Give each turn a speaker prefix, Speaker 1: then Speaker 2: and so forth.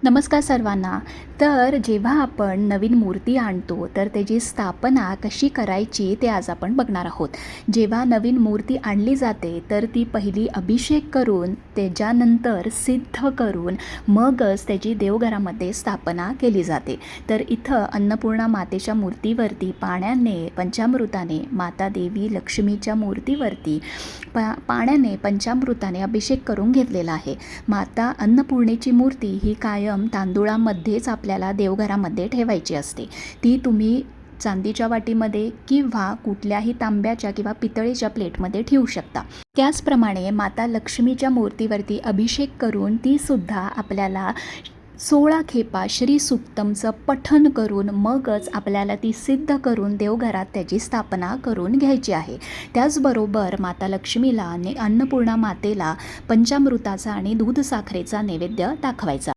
Speaker 1: नमस्कार सर्वांना. तर जेव्हा आपण नवीन मूर्ती आणतो तर त्याची स्थापना कशी करायची ते आज आपण बघणार आहोत. जेव्हा नवीन मूर्ती आणली जाते तर ती पहिली अभिषेक करून त्याच्यानंतर सिद्ध करून मगच त्याची देवघरामध्ये स्थापना केली जाते. तर इथं अन्नपूर्णा मातेच्या मूर्तीवरती पाण्याने पंचामृताने, माता देवी लक्ष्मीच्या मूर्तीवरती पाण्याने पंचामृताने अभिषेक करून घेतलेला आहे. माता अन्नपूर्णेची मूर्ती ही कायम तांदुळामध्येच आपल्याला देवघरामध्ये ठेवायची असते. ती तुम्ही चांदीच्या वाटीमध्ये किंवा कुठल्याही तांब्याच्या किंवा पितळेच्या प्लेटमध्ये ठेवू शकता. त्याचप्रमाणे माता लक्ष्मीच्या मूर्तीवरती अभिषेक करून तीसुद्धा आपल्याला 16 खेपा श्री सुक्तमचं पठण करून मगच आपल्याला ती सिद्ध करून देवघरात त्याची स्थापना करून घ्यायची आहे. त्याचबरोबर माता लक्ष्मीला आणि अन्नपूर्णा मातेला पंचामृताचा आणि दूध साखरेचा नैवेद्य दाखवायचा.